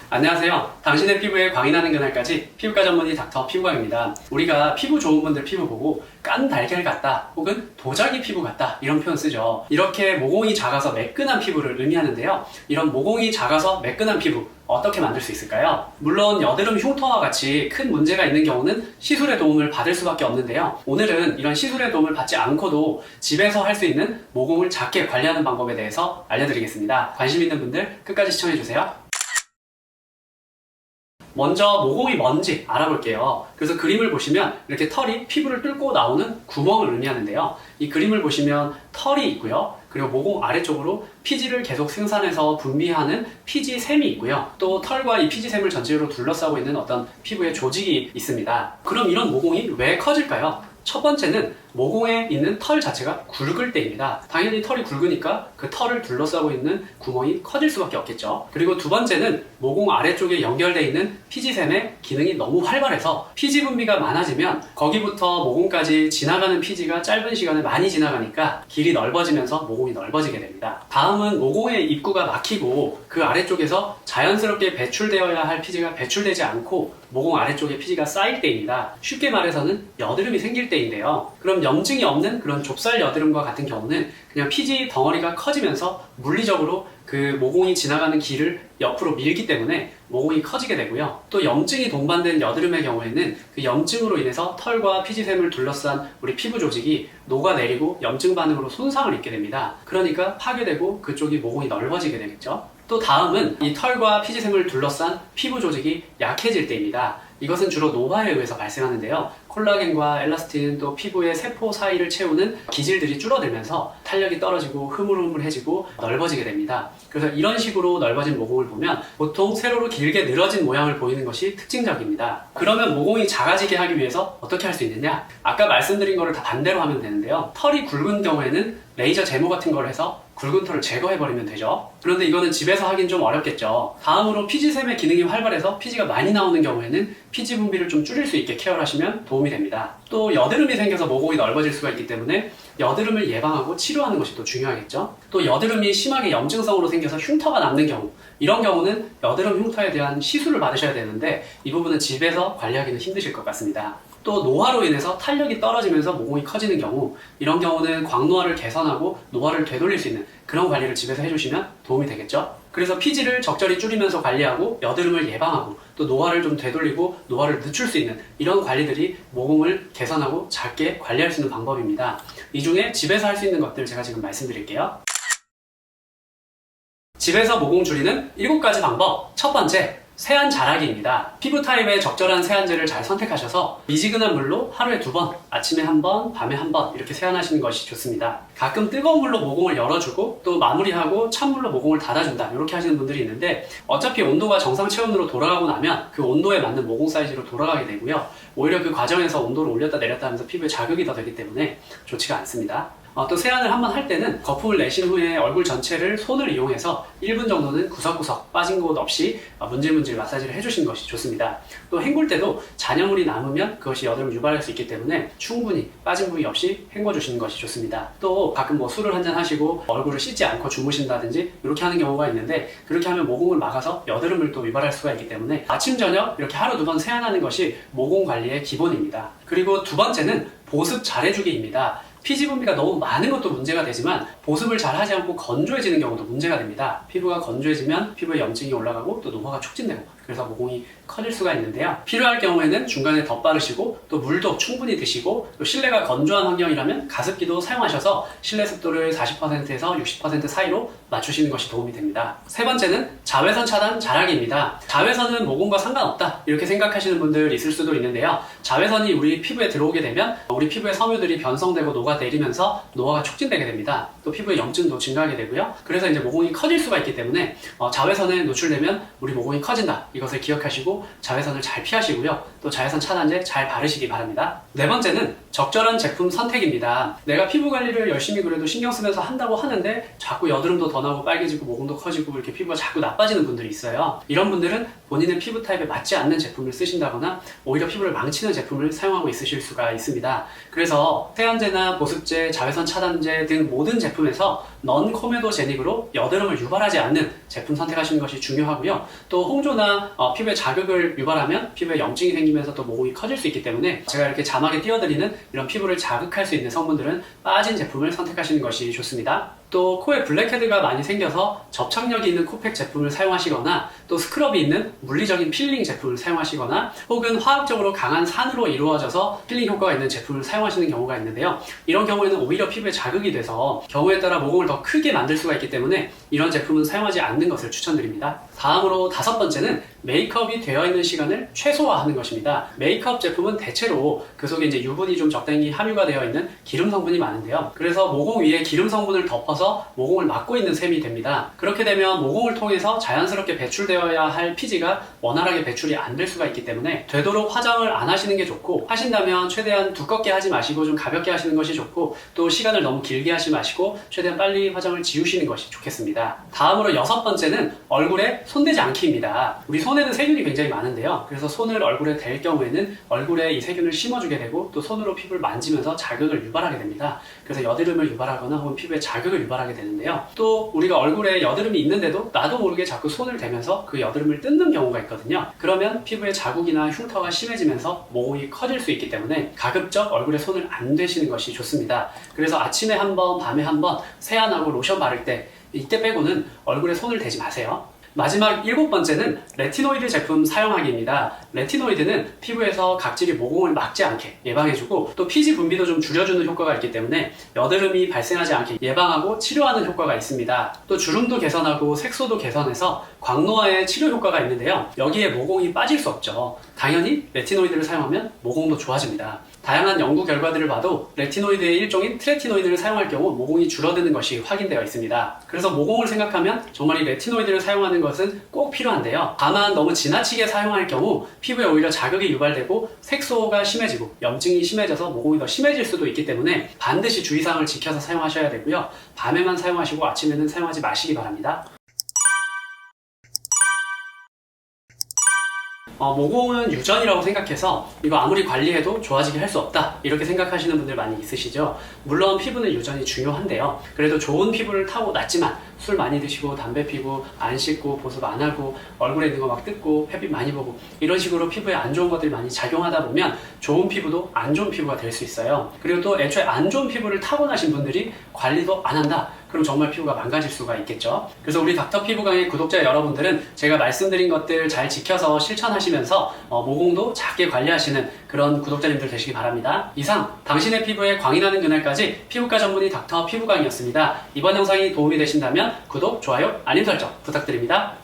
안녕하세요. 당신의 피부에 광이 나는 그날까지 피부과 전문의 닥터 피부광입니다. 우리가 피부 좋은 분들 피부 보고 깐 달걀 같다 혹은 도자기 피부 같다 이런 표현 쓰죠. 이렇게 모공이 작아서 매끈한 피부를 의미하는데요. 이런 모공이 작아서 매끈한 피부 어떻게 만들 수 있을까요? 물론 여드름 흉터와 같이 큰 문제가 있는 경우는 시술의 도움을 받을 수밖에 없는데요. 오늘은 이런 시술의 도움을 받지 않고도 집에서 할 수 있는 모공을 작게 관리하는 방법에 대해서 알려드리겠습니다. 관심 있는 분들 끝까지 시청해주세요. 먼저 모공이 뭔지 알아볼게요. 그래서 그림을 보시면 이렇게 털이 피부를 뚫고 나오는 구멍을 의미하는데요. 이 그림을 보시면 털이 있고요. 그리고 모공 아래쪽으로 피지를 계속 생산해서 분비하는 피지샘이 있고요. 또 털과 이 피지샘을 전체적으로 둘러싸고 있는 어떤 피부의 조직이 있습니다. 그럼 이런 모공이 왜 커질까요? 첫 번째는 모공에 있는 털 자체가 굵을 때입니다. 당연히 털이 굵으니까 그 털을 둘러싸고 있는 구멍이 커질 수밖에 없겠죠. 그리고 두 번째는 모공 아래쪽에 연결되어 있는 피지샘의 기능이 너무 활발해서 피지 분비가 많아지면 거기부터 모공까지 지나가는 피지가 짧은 시간에 많이 지나가니까 길이 넓어지면서 모공이 넓어지게 됩니다. 다음은 모공의 입구가 막히고 그 아래쪽에서 자연스럽게 배출되어야 할 피지가 배출되지 않고 모공 아래쪽에 피지가 쌓일 때입니다. 쉽게 말해서는 여드름이 생길 때인데요. 그럼 염증이 없는 그런 좁쌀 여드름과 같은 경우는 그냥 피지 덩어리가 커지면서 물리적으로 그 모공이 지나가는 길을 옆으로 밀기 때문에 모공이 커지게 되고요. 또 염증이 동반된 여드름의 경우에는 그 염증으로 인해서 털과 피지샘을 둘러싼 우리 피부 조직이 녹아내리고 염증 반응으로 손상을 입게 됩니다. 그러니까 파괴되고 그쪽이 모공이 넓어지게 되겠죠. 또 다음은 이 털과 피지샘을 둘러싼 피부 조직이 약해질 때입니다. 이것은 주로 노화에 의해서 발생하는데요. 콜라겐과 엘라스틴 또 피부의 세포 사이를 채우는 기질들이 줄어들면서 탄력이 떨어지고 흐물흐물해지고 넓어지게 됩니다. 그래서 이런 식으로 넓어진 모공을 보면 보통 세로로 길게 늘어진 모양을 보이는 것이 특징적입니다. 그러면 모공이 작아지게 하기 위해서 어떻게 할 수 있느냐? 아까 말씀드린 거를 다 반대로 하면 되는데요. 털이 굵은 경우에는 레이저 제모 같은 걸 해서 굵은 털을 제거해버리면 되죠. 그런데 이거는 집에서 하긴 좀 어렵겠죠. 다음으로 피지샘의 기능이 활발해서 피지가 많이 나오는 경우에는 피지 분비를 좀 줄일 수 있게 케어를 하시면 도움이 됩니다. 또 여드름이 생겨서 모공이 넓어질 수가 있기 때문에 여드름을 예방하고 치료하는 것이 또 중요하겠죠. 또 여드름이 심하게 염증성으로 생겨서 흉터가 남는 경우, 이런 경우는 여드름 흉터에 대한 시술을 받으셔야 되는데 이 부분은 집에서 관리하기는 힘드실 것 같습니다. 또 노화로 인해서 탄력이 떨어지면서 모공이 커지는 경우, 이런 경우는 광노화를 개선하고 노화를 되돌릴 수 있는 그런 관리를 집에서 해주시면 도움이 되겠죠. 그래서 피지를 적절히 줄이면서 관리하고 여드름을 예방하고 또 노화를 좀 되돌리고 노화를 늦출 수 있는 이런 관리들이 모공을 개선하고 작게 관리할 수 있는 방법입니다. 이 중에 집에서 할 수 있는 것들 제가 지금 말씀드릴게요. 집에서 모공 줄이는 7가지 방법. 첫 번째, 세안 잘하기입니다. 피부 타입에 적절한 세안제를 잘 선택하셔서 미지근한 물로 하루에 2번, 아침에 1번, 밤에 1번 이렇게 세안하시는 것이 좋습니다. 가끔 뜨거운 물로 모공을 열어주고 또 마무리하고 찬물로 모공을 닫아준다 이렇게 하시는 분들이 있는데 어차피 온도가 정상 체온으로 돌아가고 나면 그 온도에 맞는 모공 사이즈로 돌아가게 되고요. 오히려 그 과정에서 온도를 올렸다 내렸다 하면서 피부에 자극이 더 되기 때문에 좋지가 않습니다. 또 세안을 한번 할 때는 거품을 내신 후에 얼굴 전체를 손을 이용해서 1분 정도는 구석구석 빠진 곳 없이 문질문질 마사지를 해주시는 것이 좋습니다. 또 헹굴 때도 잔여물이 남으면 그것이 여드름을 유발할 수 있기 때문에 충분히 빠진 부위 없이 헹궈주시는 것이 좋습니다. 또 가끔 뭐 술을 한잔 하시고 얼굴을 씻지 않고 주무신다든지 이렇게 하는 경우가 있는데 그렇게 하면 모공을 막아서 여드름을 또 유발할 수가 있기 때문에 아침 저녁 이렇게 하루 2번 세안하는 것이 모공 관리의 기본입니다. 그리고 두 번째는 보습 잘해주기입니다. 피지 분비가 너무 많은 것도 문제가 되지만 보습을 잘 하지 않고 건조해지는 경우도 문제가 됩니다. 피부가 건조해지면 피부에 염증이 올라가고 또 노화가 촉진되고 그래서 모공이 커질 수가 있는데요. 필요할 경우에는 중간에 덧바르시고 또 물도 충분히 드시고 또 실내가 건조한 환경이라면 가습기도 사용하셔서 실내 습도를 40%에서 60% 사이로 맞추시는 것이 도움이 됩니다. 세 번째는 자외선 차단 잘하기입니다. 자외선은 모공과 상관없다 이렇게 생각하시는 분들 있을 수도 있는데요. 자외선이 우리 피부에 들어오게 되면 우리 피부의 섬유들이 변성되고 녹아내리면서 노화가 촉진되게 됩니다. 또 피부의 염증도 증가하게 되고요. 그래서 이제 모공이 커질 수가 있기 때문에 자외선에 노출되면 우리 모공이 커진다. 이것을 기억하시고 자외선을 잘 피하시고요. 또 자외선 차단제 잘 바르시기 바랍니다. 네 번째는 적절한 제품 선택입니다. 내가 피부 관리를 열심히 그래도 신경 쓰면서 한다고 하는데 자꾸 여드름도 더 나고 빨개지고 모공도 커지고 이렇게 피부가 자꾸 나빠지는 분들이 있어요. 이런 분들은 본인의 피부 타입에 맞지 않는 제품을 쓰신다거나 오히려 피부를 망치는 제품을 사용하고 있으실 수가 있습니다. 그래서 세안제나 보습제, 자외선 차단제 등 모든 제품 제품에서 넌 코메도제닉으로 여드름을 유발하지 않는 제품 선택하시는 것이 중요하고요. 또 홍조나 피부에 자극을 유발하면 피부에 염증이 생기면서 또 모공이 커질 수 있기 때문에 제가 이렇게 자막에 띄워드리는 이런 피부를 자극할 수 있는 성분들은 빠진 제품을 선택하시는 것이 좋습니다. 또 코에 블랙헤드가 많이 생겨서 접착력이 있는 코팩 제품을 사용하시거나 또 스크럽이 있는 물리적인 필링 제품을 사용하시거나 혹은 화학적으로 강한 산으로 이루어져서 필링 효과가 있는 제품을 사용하시는 경우가 있는데요. 이런 경우에는 오히려 피부에 자극이 돼서 경우에 따라 모공을 더 크게 만들 수가 있기 때문에 이런 제품은 사용하지 않는 것을 추천드립니다. 다음으로 5번째는 메이크업이 되어 있는 시간을 최소화하는 것입니다. 메이크업 제품은 대체로 그 속에 이제 유분이 좀 적당히 함유가 되어 있는 기름 성분이 많은데요. 그래서 모공 위에 기름 성분을 덮어서 모공을 막고 있는 셈이 됩니다. 그렇게 되면 모공을 통해서 자연스럽게 배출되어야 할 피지가 원활하게 배출이 안 될 수가 있기 때문에 되도록 화장을 안 하시는 게 좋고, 하신다면 최대한 두껍게 하지 마시고 좀 가볍게 하시는 것이 좋고, 또 시간을 너무 길게 하지 마시고 최대한 빨리 화장을 지우시는 것이 좋겠습니다. 다음으로 6번째는 얼굴에 손대지 않기입니다. 우리 손에는 세균이 굉장히 많은데요. 그래서 손을 얼굴에 댈 경우에는 얼굴에 이 세균을 심어주게 되고 또 손으로 피부를 만지면서 자극을 유발하게 됩니다. 그래서 여드름을 유발하거나 혹은 피부에 자극을 유발하게 되는데요. 또 우리가 얼굴에 여드름이 있는데도 나도 모르게 자꾸 손을 대면서 그 여드름을 뜯는 경우가 있거든요. 그러면 피부에 자국이나 흉터가 심해지면서 모공이 커질 수 있기 때문에 가급적 얼굴에 손을 안 대시는 것이 좋습니다. 그래서 아침에 한 번, 밤에 한 번 세안하고 로션 바를 때 이때 빼고는 얼굴에 손을 대지 마세요. 마지막 7번째는 레티노이드 제품 사용하기입니다. 레티노이드는 피부에서 각질이 모공을 막지 않게 예방해주고 또 피지 분비도 좀 줄여주는 효과가 있기 때문에 여드름이 발생하지 않게 예방하고 치료하는 효과가 있습니다. 또 주름도 개선하고 색소도 개선해서 광노화에 치료 효과가 있는데요. 여기에 모공이 빠질 수 없죠. 당연히 레티노이드를 사용하면 모공도 좋아집니다. 다양한 연구 결과들을 봐도 레티노이드의 일종인 트레티노이드를 사용할 경우 모공이 줄어드는 것이 확인되어 있습니다. 그래서 모공을 생각하면 정말 이 레티노이드를 사용하는 것은 꼭 필요한데요. 다만 너무 지나치게 사용할 경우 피부에 오히려 자극이 유발되고 색소가 심해지고 염증이 심해져서 모공이 더 심해질 수도 있기 때문에 반드시 주의사항을 지켜서 사용하셔야 되고요. 밤에만 사용하시고 아침에는 사용하지 마시기 바랍니다. 모공은 유전이라고 생각해서 이거 아무리 관리해도 좋아지게 할 수 없다 이렇게 생각하시는 분들 많이 있으시죠. 물론 피부는 유전이 중요한데요. 그래도 좋은 피부를 타고났지만 술 많이 드시고 담배 피고 안 씻고 보습 안 하고 얼굴에 있는 거 막 뜯고 햇빛 많이 보고 이런 식으로 피부에 안 좋은 것들이 많이 작용하다 보면 좋은 피부도 안 좋은 피부가 될 수 있어요. 그리고 또 애초에 안 좋은 피부를 타고나신 분들이 관리도 안 한다. 그럼 정말 피부가 망가질 수가 있겠죠. 그래서 우리 닥터 피부강의 구독자 여러분들은 제가 말씀드린 것들 잘 지켜서 실천하시면서 모공도 작게 관리하시는 그런 구독자님들 되시기 바랍니다. 이상 당신의 피부에 광이 나는 그날까지 피부과 전문의 닥터 피부강이었습니다. 이번 영상이 도움이 되신다면 구독, 좋아요, 알림 설정 부탁드립니다.